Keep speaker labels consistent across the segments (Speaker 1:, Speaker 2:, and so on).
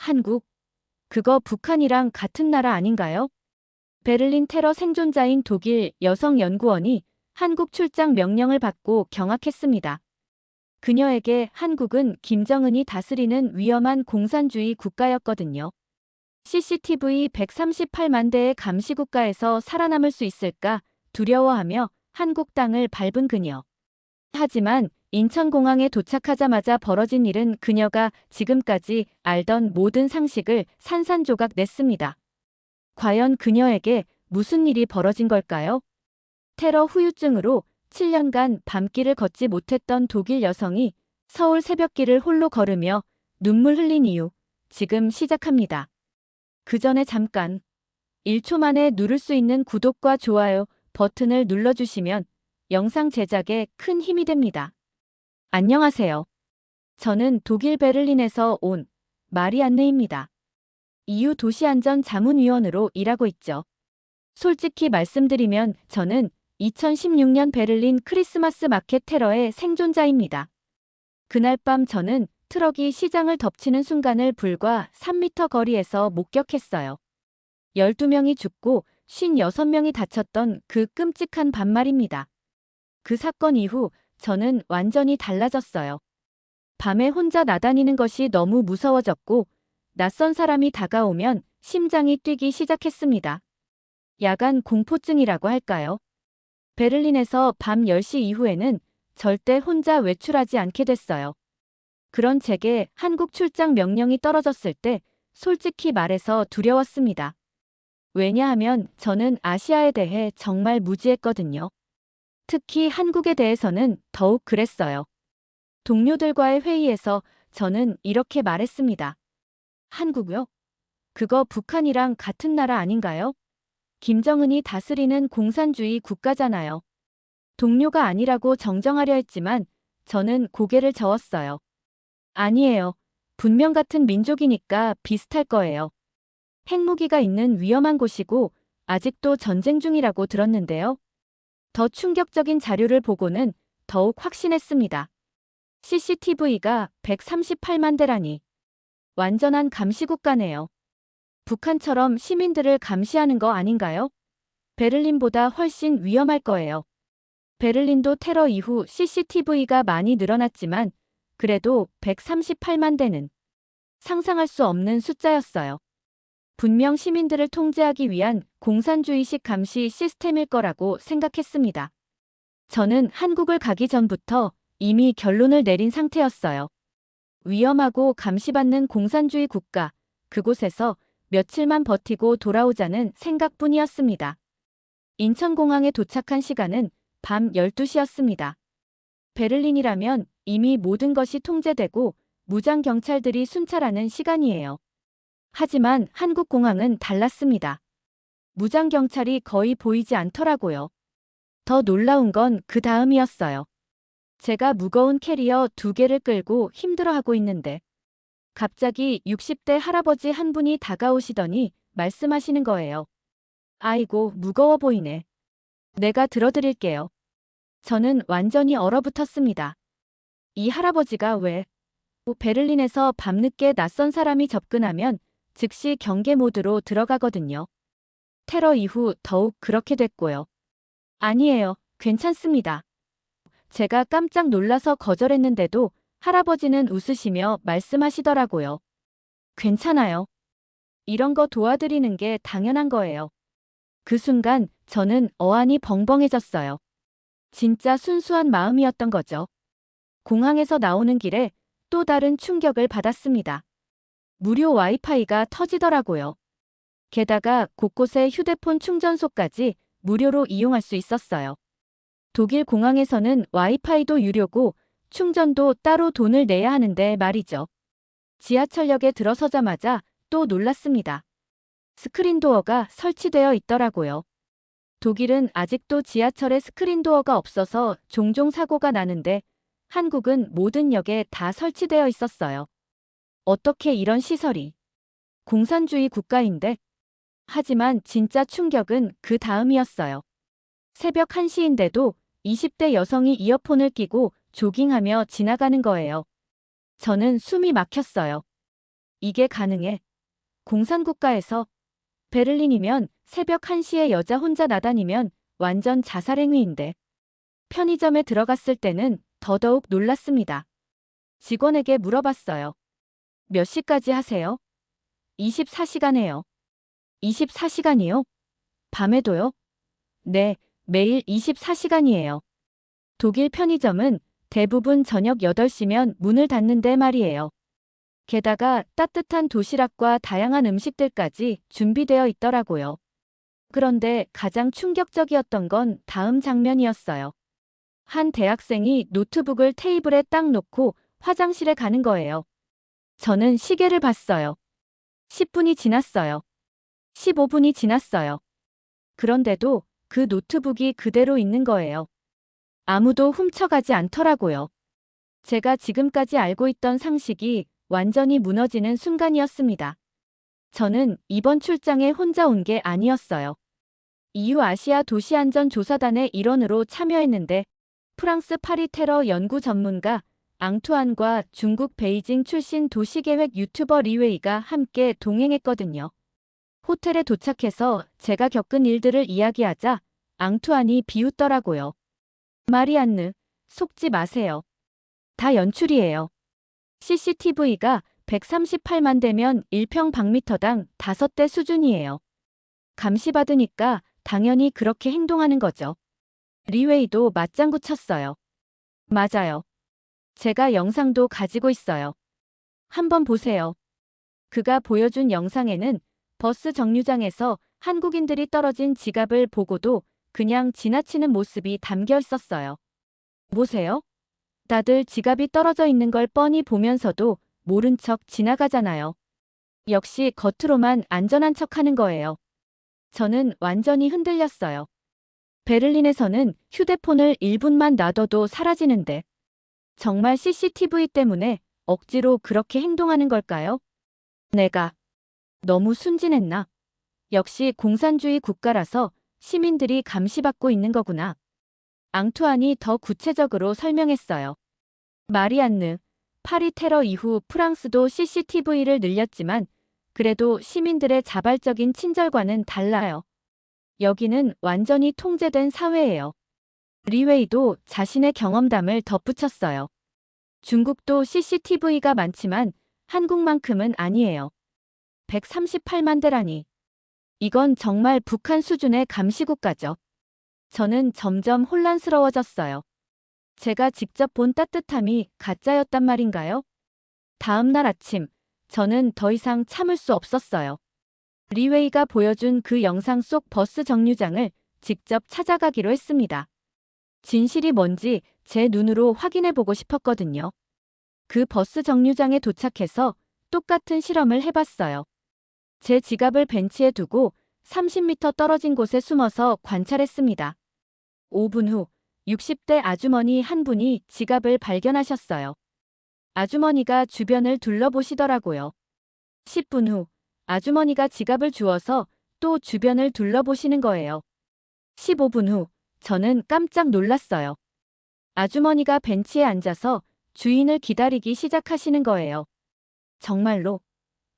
Speaker 1: 한국? 그거 북한이랑 같은 나라 아닌가요? 베를린 테러 생존자인 독일 여성연구원이 한국 출장 명령을 받고 경악했습니다. 그녀에게 한국은 김정은이 다스리는 위험한 공산주의 국가였거든요. CCTV 138만 대의 감시국가에서 살아남을 수 있을까 두려워하며 한국 땅을 밟은 그녀. 하지만 인천공항에 도착하자마자 벌어진 일은 그녀가 지금까지 알던 모든 상식을 산산조각 냈습니다. 과연 그녀에게 무슨 일이 벌어진 걸까요? 테러 후유증으로 7년간 밤길을 걷지 못했던 독일 여성이 서울 새벽길을 홀로 걸으며 눈물 흘린 이유, 지금 시작합니다. 그 전에 잠깐 1초 만에 누를 수 있는 구독과 좋아요 버튼을 눌러주시면 영상 제작에 큰 힘이 됩니다. 안녕하세요. 저는 독일 베를린에서 온 마리안느입니다. EU 도시안전자문위원으로 일하고 있죠. 솔직히 말씀드리면 저는 2016년 베를린 크리스마스 마켓 테러의 생존자입니다. 그날 밤 저는 트럭이 시장을 덮치는 순간을 불과 3m 거리에서 목격했어요. 12명이 죽고 56명이 다쳤던 그 끔찍한 밤 말입니다. 그 사건 이후 저는 완전히 달라졌어요. 밤에 혼자 나다니는 것이 너무 무서워졌고 낯선 사람이 다가오면 심장이 뛰기 시작했습니다. 야간 공포증이라고 할까요? 베를린에서 밤 10시 이후에는 절대 혼자 외출하지 않게 됐어요. 그런 제게 한국 출장 명령이 떨어졌을 때 솔직히 말해서 두려웠습니다. 왜냐하면 저는 아시아에 대해 정말 무지했거든요. 특히 한국에 대해서는 더욱 그랬어요. 동료들과의 회의에서 저는 이렇게 말했습니다. 한국요? 그거 북한이랑 같은 나라 아닌가요? 김정은이 다스리는 공산주의 국가잖아요. 동료가 아니라고 정정하려 했지만 저는 고개를 저었어요. 아니에요. 분명 같은 민족이니까 비슷할 거예요. 핵무기가 있는 위험한 곳이고 아직도 전쟁 중이라고 들었는데요. 더 충격적인 자료를 보고는 더욱 확신했습니다. CCTV가 138만 대라니. 완전한 감시국가네요. 북한처럼 시민들을 감시하는 거 아닌가요? 베를린보다 훨씬 위험할 거예요. 베를린도 테러 이후 CCTV가 많이 늘어났지만 그래도 138만 대는 상상할 수 없는 숫자였어요. 분명 시민들을 통제하기 위한 공산주의식 감시 시스템일 거라고 생각했습니다. 저는 한국을 가기 전부터 이미 결론을 내린 상태였어요. 위험하고 감시받는 공산주의 국가, 그곳에서 며칠만 버티고 돌아오자는 생각뿐이었습니다. 인천공항에 도착한 시간은 밤 12시였습니다. 베를린이라면 이미 모든 것이 통제되고 무장 경찰들이 순찰하는 시간이에요. 하지만 한국 공항은 달랐습니다. 무장 경찰이 거의 보이지 않더라고요. 더 놀라운 건 그 다음이었어요. 제가 무거운 캐리어 2개를 끌고 힘들어하고 있는데 갑자기 60대 할아버지 한 분이 다가오시더니 말씀하시는 거예요. 아이고, 무거워 보이네. 내가 들어드릴게요. 저는 완전히 얼어붙었습니다. 이 할아버지가 왜? 베를린에서 밤늦게 낯선 사람이 접근하면 즉시 경계 모드로 들어가거든요. 테러 이후 더욱 그렇게 됐고요. 아니에요. 괜찮습니다. 제가 깜짝 놀라서 거절했는데도 할아버지는 웃으시며 말씀하시더라고요. 괜찮아요. 이런 거 도와드리는 게 당연한 거예요. 그 순간 저는 어안이 벙벙해졌어요. 진짜 순수한 마음이었던 거죠. 공항에서 나오는 길에 또 다른 충격을 받았습니다. 무료 와이파이가 터지더라고요. 게다가 곳곳에 휴대폰 충전소까지 무료로 이용할 수 있었어요. 독일 공항에서는 와이파이도 유료고 충전도 따로 돈을 내야 하는데 말이죠. 지하철역에 들어서자마자 또 놀랐습니다. 스크린도어가 설치되어 있더라고요. 독일은 아직도 지하철에 스크린도어가 없어서 종종 사고가 나는데 한국은 모든 역에 다 설치되어 있었어요. 어떻게 이런 시설이? 공산주의 국가인데? 하지만 진짜 충격은 그 다음이었어요. 새벽 1시인데도 20대 여성이 이어폰을 끼고 조깅하며 지나가는 거예요. 저는 숨이 막혔어요. 이게 가능해? 공산국가에서 베를린이면 새벽 1시에 여자 혼자 나다니면 완전 자살행위인데. 편의점에 들어갔을 때는 더더욱 놀랐습니다. 직원에게 물어봤어요. 몇 시까지 하세요? 24시간 해요. 24시간이요? 밤에도요? 네, 매일 24시간이에요. 독일 편의점은 대부분 저녁 8시면 문을 닫는데 말이에요. 게다가 따뜻한 도시락과 다양한 음식들까지 준비되어 있더라고요. 그런데 가장 충격적이었던 건 다음 장면이었어요. 한 대학생이 노트북을 테이블에 딱 놓고 화장실에 가는 거예요. 저는 시계를 봤어요. 10분이 지났어요. 15분이 지났어요. 그런데도 그 노트북이 그대로 있는 거예요. 아무도 훔쳐가지 않더라고요. 제가 지금까지 알고 있던 상식이 완전히 무너지는 순간이었습니다. 저는 이번 출장에 혼자 온 게 아니었어요. EU 아시아 도시안전조사단의 일원으로 참여했는데 프랑스 파리 테러 연구 전문가 앙투안과 중국 베이징 출신 도시계획 유튜버 리웨이가 함께 동행했거든요. 호텔에 도착해서 제가 겪은 일들을 이야기하자 앙투안이 비웃더라고요. 마리안느, 속지 마세요. 다 연출이에요. CCTV가 138만 대면 1평방미터당 5대 수준이에요. 감시받으니까 당연히 그렇게 행동하는 거죠. 리웨이도 맞장구 쳤어요. 맞아요. 제가 영상도 가지고 있어요. 한번 보세요. 그가 보여준 영상에는 버스 정류장에서 한국인들이 떨어진 지갑을 보고도 그냥 지나치는 모습이 담겨 있었어요. 보세요. 다들 지갑이 떨어져 있는 걸 뻔히 보면서도 모른 척 지나가잖아요. 역시 겉으로만 안전한 척 하는 거예요. 저는 완전히 흔들렸어요. 베를린에서는 휴대폰을 1분만 놔둬도 사라지는데 정말 CCTV 때문에 억지로 그렇게 행동하는 걸까요? 내가 너무 순진했나? 역시 공산주의 국가라서 시민들이 감시받고 있는 거구나. 앙투안이 더 구체적으로 설명했어요. 마리안느, 파리 테러 이후 프랑스도 CCTV를 늘렸지만 그래도 시민들의 자발적인 친절과는 달라요. 여기는 완전히 통제된 사회예요. 리웨이도 자신의 경험담을 덧붙였어요. 중국도 CCTV가 많지만 한국만큼은 아니에요. 138만 대라니. 이건 정말 북한 수준의 감시국가죠. 저는 점점 혼란스러워졌어요. 제가 직접 본 따뜻함이 가짜였단 말인가요? 다음 날 아침, 저는 더 이상 참을 수 없었어요. 리웨이가 보여준 그 영상 속 버스 정류장을 직접 찾아가기로 했습니다. 진실이 뭔지 제 눈으로 확인해보고 싶었거든요. 그 버스 정류장에 도착해서 똑같은 실험을 해봤어요. 제 지갑을 벤치에 두고 30m 떨어진 곳에 숨어서 관찰했습니다. 5분 후 60대 아주머니 한 분이 지갑을 발견하셨어요. 아주머니가 주변을 둘러보시더라고요. 10분 후 아주머니가 지갑을 주워서 또 주변을 둘러보시는 거예요. 15분 후 저는 깜짝 놀랐어요. 아주머니가 벤치에 앉아서 주인을 기다리기 시작하시는 거예요. 정말로?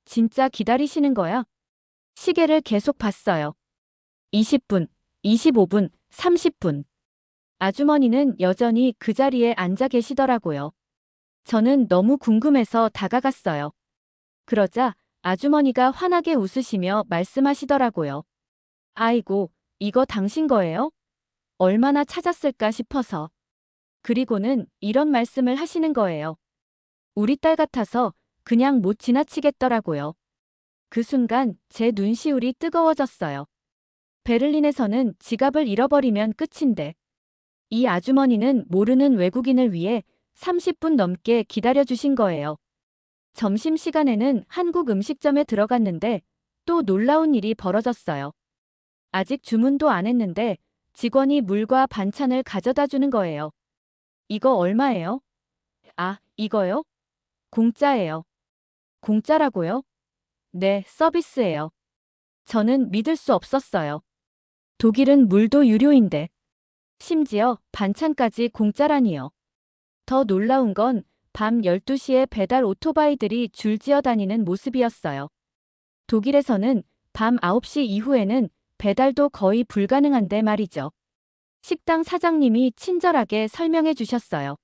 Speaker 1: 진짜 기다리시는 거야? 시계를 계속 봤어요. 20분, 25분, 30분. 아주머니는 여전히 그 자리에 앉아 계시더라고요. 저는 너무 궁금해서 다가갔어요. 그러자 아주머니가 환하게 웃으시며 말씀하시더라고요. 아이고, 이거 당신 거예요? 얼마나 찾았을까 싶어서. 그리고는 이런 말씀을 하시는 거예요. 우리 딸 같아서 그냥 못 지나치겠더라고요. 그 순간 제 눈시울이 뜨거워졌어요. 베를린에서는 지갑을 잃어버리면 끝인데 이 아주머니는 모르는 외국인을 위해 30분 넘게 기다려주신 거예요. 점심시간에는 한국 음식점에 들어갔는데 또 놀라운 일이 벌어졌어요. 아직 주문도 안 했는데 직원이 물과 반찬을 가져다 주는 거예요. 이거 얼마예요? 아, 이거요? 공짜예요. 공짜라고요? 네, 서비스예요. 저는 믿을 수 없었어요. 독일은 물도 유료인데 심지어 반찬까지 공짜라니요. 더 놀라운 건 밤 12시에 배달 오토바이들이 줄지어 다니는 모습이었어요. 독일에서는 밤 9시 이후에는 배달도 거의 불가능한데 말이죠. 식당 사장님이 친절하게 설명해 주셨어요.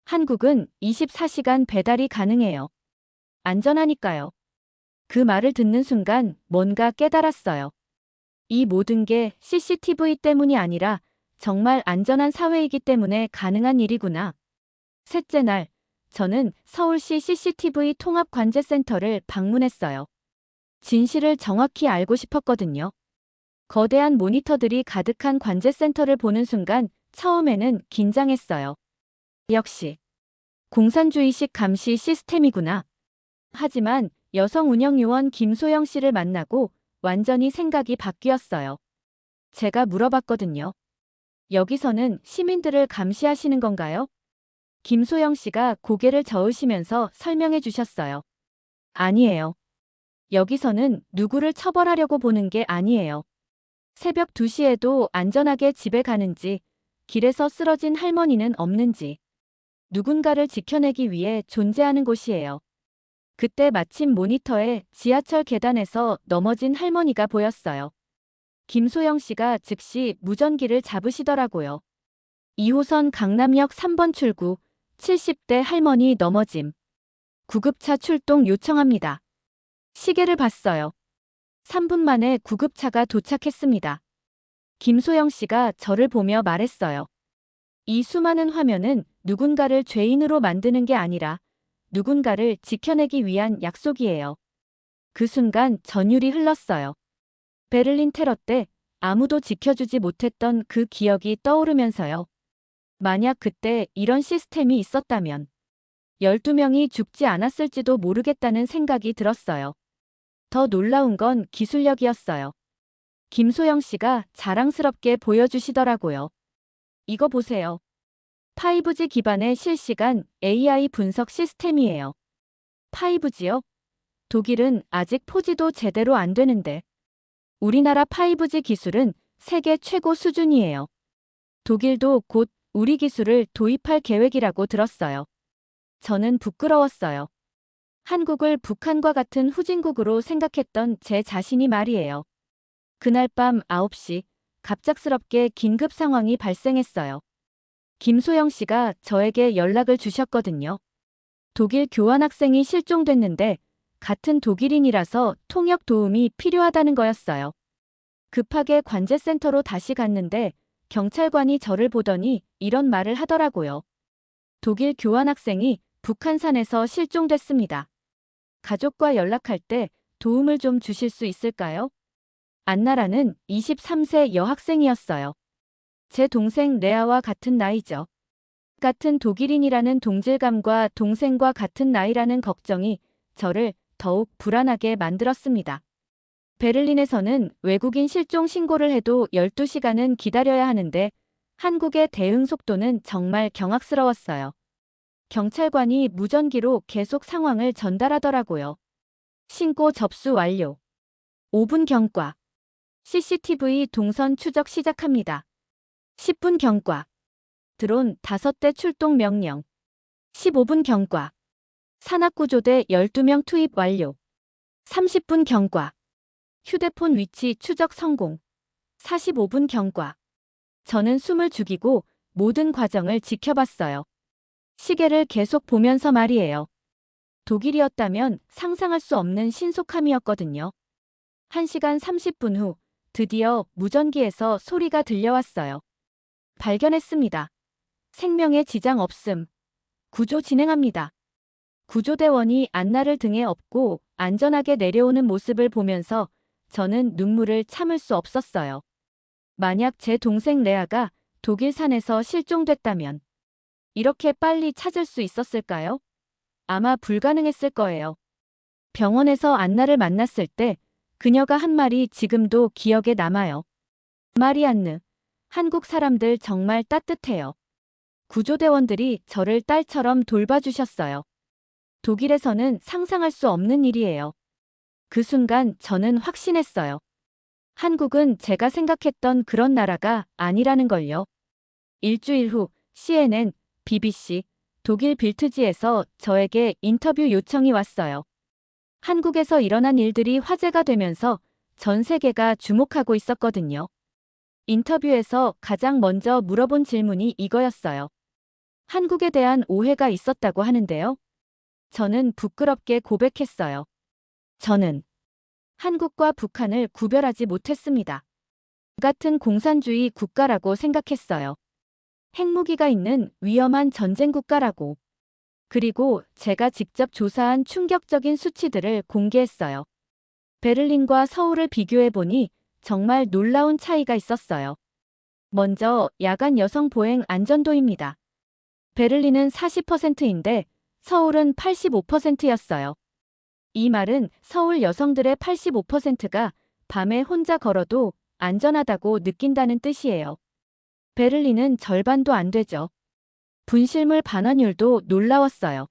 Speaker 1: 한국은 24시간 배달이 가능해요. 안전하니까요. 그 말을 듣는 순간 뭔가 깨달았어요. 이 모든 게 CCTV 때문이 아니라 정말 안전한 사회이기 때문에 가능한 일이구나. 셋째 날, 저는 서울시 CCTV 통합관제센터를 방문했어요. 진실을 정확히 알고 싶었거든요. 거대한 모니터들이 가득한 관제센터를 보는 순간 처음에는 긴장했어요. 역시 공산주의식 감시 시스템이구나. 하지만 여성 운영요원 김소영 씨를 만나고 완전히 생각이 바뀌었어요. 제가 물어봤거든요. 여기서는 시민들을 감시하시는 건가요? 김소영 씨가 고개를 저으시면서 설명해 주셨어요. 아니에요. 여기서는 누구를 처벌하려고 보는 게 아니에요. 새벽 2시에도 안전하게 집에 가는지, 길에서 쓰러진 할머니는 없는지, 누군가를 지켜내기 위해 존재하는 곳이에요. 그때 마침 모니터에 지하철 계단에서 넘어진 할머니가 보였어요. 김소영 씨가 즉시 무전기를 잡으시더라고요. 2호선 강남역 3번 출구, 70대 할머니 넘어짐. 구급차 출동 요청합니다. 시계를 봤어요. 3분 만에 구급차가 도착했습니다. 김소영 씨가 저를 보며 말했어요. 이 수많은 화면은 누군가를 죄인으로 만드는 게 아니라 누군가를 지켜내기 위한 약속이에요. 그 순간 전율이 흘렀어요. 베를린 테러 때 아무도 지켜주지 못했던 그 기억이 떠오르면서요. 만약 그때 이런 시스템이 있었다면 12명이 죽지 않았을지도 모르겠다는 생각이 들었어요. 더 놀라운 건 기술력이었어요. 김소영 씨가 자랑스럽게 보여주시더라고요. 이거 보세요. 5G 기반의 실시간 AI 분석 시스템이에요. 5G요? 독일은 아직 4G도 제대로 안 되는데. 우리나라 5G 기술은 세계 최고 수준이에요. 독일도 곧 우리 기술을 도입할 계획이라고 들었어요. 저는 부끄러웠어요. 한국을 북한과 같은 후진국으로 생각했던 제 자신이 말이에요. 그날 밤 9시 갑작스럽게 긴급 상황이 발생했어요. 김소영 씨가 저에게 연락을 주셨거든요. 독일 교환학생이 실종됐는데 같은 독일인이라서 통역 도움이 필요하다는 거였어요. 급하게 관제센터로 다시 갔는데 경찰관이 저를 보더니 이런 말을 하더라고요. 독일 교환학생이 북한산에서 실종됐습니다. 가족과 연락할 때 도움을 좀 주실 수 있을까요? 안나라는 23세 여학생이었어요. 제 동생 레아와 같은 나이죠. 같은 독일인이라는 동질감과 동생과 같은 나이라는 걱정이 저를 더욱 불안하게 만들었습니다. 베를린에서는 외국인 실종 신고를 해도 12시간은 기다려야 하는데 한국의 대응 속도는 정말 경악스러웠어요. 경찰관이 무전기로 계속 상황을 전달하더라고요. 신고 접수 완료. 5분 경과. CCTV 동선 추적 시작합니다. 10분 경과. 드론 5대 출동 명령. 15분 경과. 산악구조대 12명 투입 완료. 30분 경과. 휴대폰 위치 추적 성공. 45분 경과. 저는 숨을 죽이고 모든 과정을 지켜봤어요. 시계를 계속 보면서 말이에요. 독일이었다면 상상할 수 없는 신속함이었거든요. 1시간 30분 후 드디어 무전기에서 소리가 들려왔어요. 발견했습니다. 생명에 지장 없음. 구조 진행합니다. 구조대원이 안나를 등에 업고 안전하게 내려오는 모습을 보면서 저는 눈물을 참을 수 없었어요. 만약 제 동생 레아가 독일 산에서 실종됐다면 이렇게 빨리 찾을 수 있었을까요? 아마 불가능했을 거예요. 병원에서 안나를 만났을 때 그녀가 한 말이 지금도 기억에 남아요. 마리안느, 한국 사람들 정말 따뜻해요. 구조대원들이 저를 딸처럼 돌봐주셨어요. 독일에서는 상상할 수 없는 일이에요. 그 순간 저는 확신했어요. 한국은 제가 생각했던 그런 나라가 아니라는 걸요. 일주일 후 CNN, BBC, 독일 빌트지에서 저에게 인터뷰 요청이 왔어요. 한국에서 일어난 일들이 화제가 되면서 전 세계가 주목하고 있었거든요. 인터뷰에서 가장 먼저 물어본 질문이 이거였어요. 한국에 대한 오해가 있었다고 하는데요. 저는 부끄럽게 고백했어요. 저는 한국과 북한을 구별하지 못했습니다. 같은 공산주의 국가라고 생각했어요. 핵무기가 있는 위험한 전쟁 국가라고. 그리고 제가 직접 조사한 충격적인 수치들을 공개했어요. 베를린과 서울을 비교해보니 정말 놀라운 차이가 있었어요. 먼저 야간 여성 보행 안전도입니다. 베를린은 40%인데 서울은 85%였어요. 이 말은 서울 여성들의 85%가 밤에 혼자 걸어도 안전하다고 느낀다는 뜻이에요. 베를린은 절반도 안 되죠. 분실물 반환율도 놀라웠어요.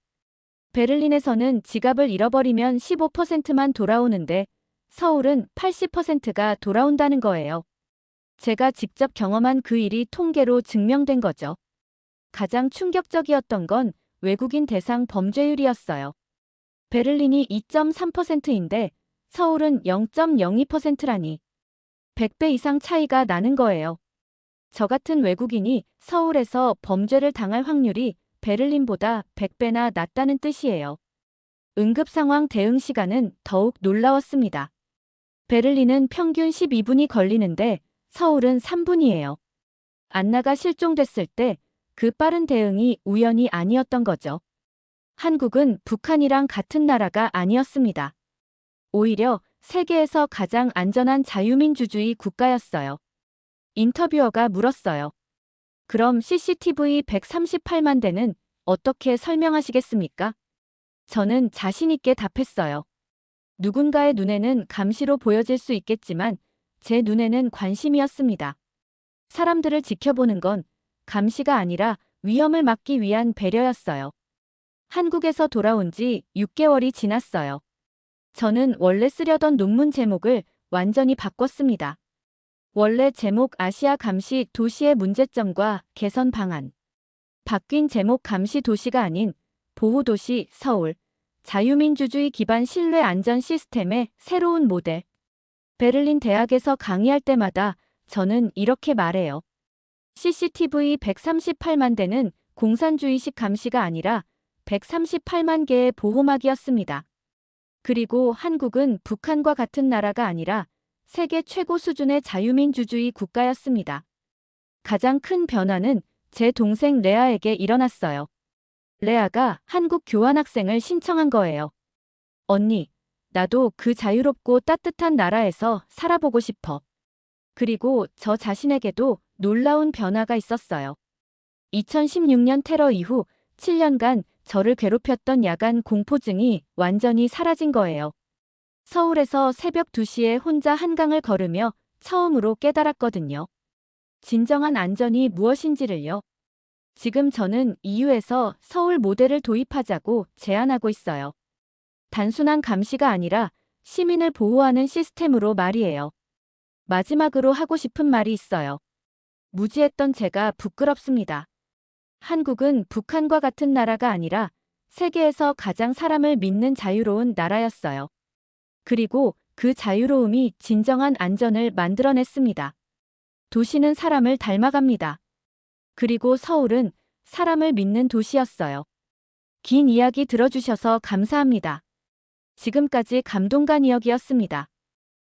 Speaker 1: 베를린에서는 지갑을 잃어버리면 15%만 돌아오는데 서울은 80%가 돌아온다는 거예요. 제가 직접 경험한 그 일이 통계로 증명된 거죠. 가장 충격적이었던 건 외국인 대상 범죄율이었어요. 베를린이 2.3%인데 서울은 0.02%라니 100배 이상 차이가 나는 거예요. 저 같은 외국인이 서울에서 범죄를 당할 확률이 베를린보다 100배나 낮다는 뜻이에요. 응급상황 대응 시간은 더욱 놀라웠습니다. 베를린은 평균 12분이 걸리는데 서울은 3분이에요. 안나가 실종됐을 때 그 빠른 대응이 우연이 아니었던 거죠. 한국은 북한이랑 같은 나라가 아니었습니다. 오히려 세계에서 가장 안전한 자유민주주의 국가였어요. 인터뷰어가 물었어요. 그럼 CCTV 138만 대는 어떻게 설명하시겠습니까? 저는 자신 있게 답했어요. 누군가의 눈에는 감시로 보여질 수 있겠지만 제 눈에는 관심이었습니다. 사람들을 지켜보는 건 감시가 아니라 위험을 막기 위한 배려였어요. 한국에서 돌아온 지 6개월이 지났어요. 저는 원래 쓰려던 논문 제목을 완전히 바꿨습니다. 원래 제목 아시아 감시 도시의 문제점과 개선 방안. 바뀐 제목 감시 도시가 아닌 보호도시 서울. 자유민주주의 기반 신뢰 안전 시스템의 새로운 모델. 베를린 대학에서 강의할 때마다 저는 이렇게 말해요. CCTV 138만 대는 공산주의식 감시가 아니라 138만 개의 보호막이었습니다. 그리고 한국은 북한과 같은 나라가 아니라 세계 최고 수준의 자유민주주의 국가였습니다. 가장 큰 변화는 제 동생 레아에게 일어났어요. 레아가 한국 교환학생을 신청한 거예요. 언니, 나도 그 자유롭고 따뜻한 나라에서 살아보고 싶어. 그리고 저 자신에게도 놀라운 변화가 있었어요. 2016년 테러 이후 7년간 저를 괴롭혔던 야간 공포증이 완전히 사라진 거예요. 서울에서 새벽 2시에 혼자 한강을 걸으며 처음으로 깨달았거든요. 진정한 안전이 무엇인지를요. 지금 저는 EU에서 서울 모델을 도입하자고 제안하고 있어요. 단순한 감시가 아니라 시민을 보호하는 시스템으로 말이에요. 마지막으로 하고 싶은 말이 있어요. 무지했던 제가 부끄럽습니다. 한국은 북한과 같은 나라가 아니라 세계에서 가장 사람을 믿는 자유로운 나라였어요. 그리고 그 자유로움이 진정한 안전을 만들어냈습니다. 도시는 사람을 닮아갑니다. 그리고 서울은 사람을 믿는 도시였어요. 긴 이야기 들어주셔서 감사합니다. 지금까지 감동간 이야기였습니다.